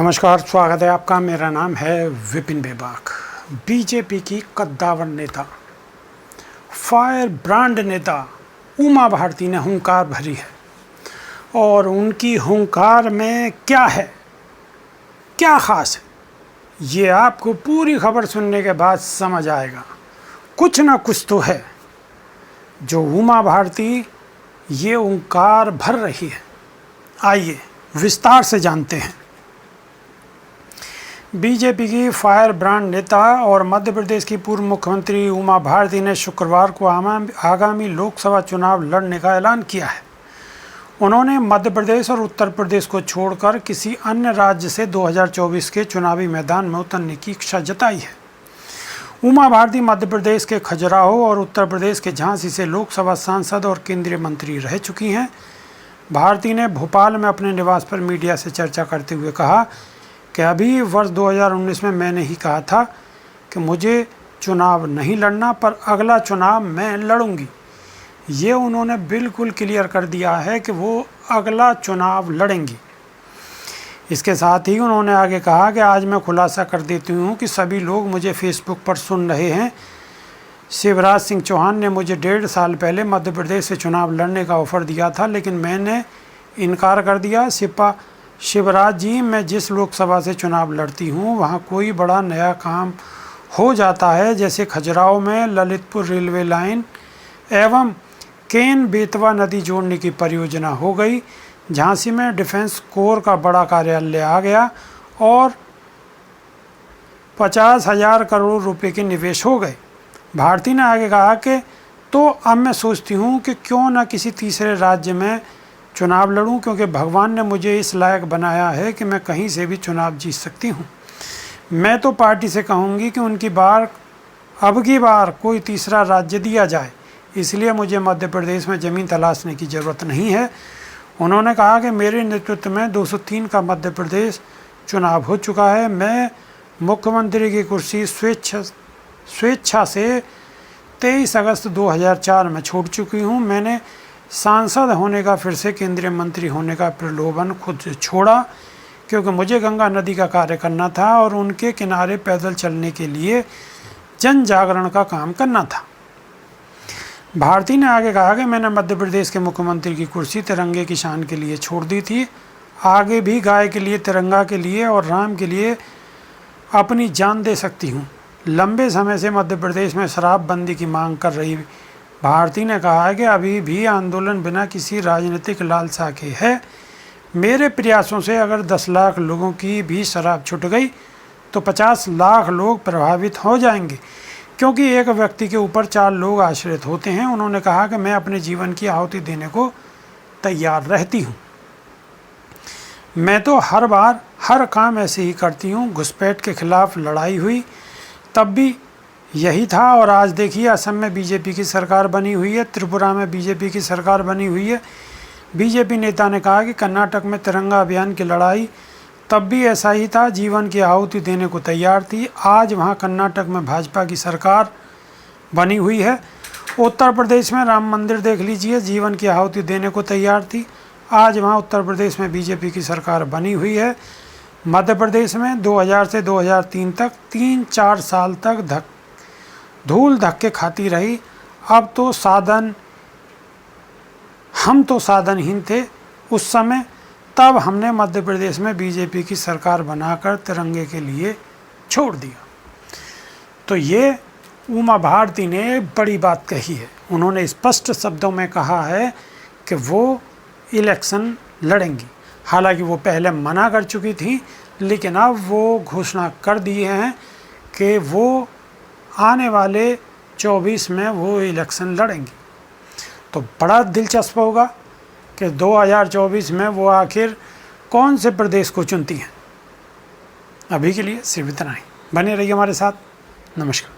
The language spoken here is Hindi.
नमस्कार, स्वागत है आपका। मेरा नाम है विपिन बेबाक। बीजेपी की कद्दावर नेता, फायर ब्रांड नेता उमा भारती ने हुंकार भरी है और उनकी हुंकार में क्या है, क्या खास है, ये आपको पूरी खबर सुनने के बाद समझ आएगा। कुछ ना कुछ तो है जो उमा भारती ये हुंकार भर रही है। आइए विस्तार से जानते हैं। बीजेपी की फायर ब्रांड नेता और मध्य प्रदेश की पूर्व मुख्यमंत्री उमा भारती ने शुक्रवार को आगामी लोकसभा चुनाव लड़ने का ऐलान किया है। उन्होंने मध्य प्रदेश और उत्तर प्रदेश को छोड़कर किसी अन्य राज्य से 2024 के चुनावी मैदान में उतरने की इच्छा जताई है। उमा भारती मध्य प्रदेश के खजुराहो और उत्तर प्रदेश के झांसी से लोकसभा सांसद और केंद्रीय मंत्री रह चुकी हैं। भारती ने भोपाल में अपने निवास पर मीडिया से चर्चा करते हुए कहा कि अभी वर्ष 2019 में मैंने ही कहा था कि मुझे चुनाव नहीं लड़ना, पर अगला चुनाव मैं लड़ूंगी। ये उन्होंने बिल्कुल क्लियर कर दिया है कि वो अगला चुनाव लड़ेंगी। इसके साथ ही उन्होंने आगे कहा कि आज मैं खुलासा कर देती हूँ कि सभी लोग मुझे फेसबुक पर सुन रहे हैं। शिवराज सिंह चौहान ने मुझे 1.5 साल पहले मध्य प्रदेश से चुनाव लड़ने का ऑफ़र दिया था, लेकिन मैंने इनकार कर दिया। शिवराज जी, मैं जिस लोकसभा से चुनाव लड़ती हूँ वहाँ कोई बड़ा नया काम हो जाता है, जैसे खजुराहो में ललितपुर रेलवे लाइन एवं केन बेतवा नदी जोड़ने की परियोजना हो गई, झांसी में डिफेंस कोर का बड़ा कार्यालय आ गया और 50,000 करोड़ रुपए के निवेश हो गए। भारती ने आगे कहा कि तो अब मैं सोचती हूँ कि क्यों ना किसी तीसरे राज्य में चुनाव लड़ूं, क्योंकि भगवान ने मुझे इस लायक बनाया है कि मैं कहीं से भी चुनाव जीत सकती हूं। मैं तो पार्टी से कहूंगी कि अब की बार कोई तीसरा राज्य दिया जाए, इसलिए मुझे मध्य प्रदेश में ज़मीन तलाशने की ज़रूरत नहीं है। उन्होंने कहा कि मेरे नेतृत्व में 203 का मध्य प्रदेश चुनाव हो चुका है। मैं मुख्यमंत्री की कुर्सी स्वेच्छा से 23 अगस्त 2004 में छोड़ चुकी हूँ। मैंने सांसद होने का, फिर से केंद्रीय मंत्री होने का प्रलोभन खुद से छोड़ा, क्योंकि मुझे गंगा नदी का कार्य करना था और उनके किनारे पैदल चलने के लिए जन जागरण का काम करना था। भारती ने आगे कहा कि मैंने मध्य प्रदेश के मुख्यमंत्री की कुर्सी तिरंगे की शान के लिए छोड़ दी थी। आगे भी गाय के लिए, तिरंगा के लिए और राम के लिए अपनी जान दे सकती हूँ। लंबे समय से मध्य प्रदेश में शराबबंदी की मांग कर रही भारती ने कहा है कि अभी भी आंदोलन बिना किसी राजनीतिक लालसा के है। मेरे प्रयासों से अगर 10 लाख लोगों की भी शराब छूट गई तो 50 लाख लोग प्रभावित हो जाएंगे, क्योंकि एक व्यक्ति के ऊपर 4 लोग आश्रित होते हैं। उन्होंने कहा कि मैं अपने जीवन की आहुति देने को तैयार रहती हूँ। मैं तो हर बार हर काम ऐसे ही करती हूँ। घुसपैठ के खिलाफ लड़ाई हुई तब भी यही था, और आज देखिए असम में बीजेपी की सरकार बनी हुई है, त्रिपुरा में बीजेपी की सरकार बनी हुई है। बीजेपी नेता ने कहा कि कर्नाटक में तिरंगा अभियान की लड़ाई तब भी ऐसा ही था, जीवन की आहुति देने को तैयार थी। आज वहां कर्नाटक में भाजपा की सरकार बनी हुई है। उत्तर प्रदेश में राम मंदिर देख लीजिए, जीवन की आहुति देने को तैयार थी। आज वहाँ उत्तर प्रदेश में बीजेपी की सरकार बनी हुई है। मध्य प्रदेश में 2000 से 2003 तक 3-4 साल तक धूल धक्के खाती रही। अब तो हम तो साधनहीन थे उस समय, तब हमने मध्य प्रदेश में बीजेपी की सरकार बनाकर तिरंगे के लिए छोड़ दिया। तो ये उमा भारती ने बड़ी बात कही है। उन्होंने स्पष्ट शब्दों में कहा है कि वो इलेक्शन लड़ेंगी। हालांकि वो पहले मना कर चुकी थी, लेकिन अब वो घोषणा कर दिए हैं कि वो आने वाले 24 में वो इलेक्शन लड़ेंगी। तो बड़ा दिलचस्प होगा कि 2024 में वो आखिर कौन से प्रदेश को चुनती हैं। अभी के लिए सिर्फ इतना ही। बने रहिए हमारे साथ। नमस्कार।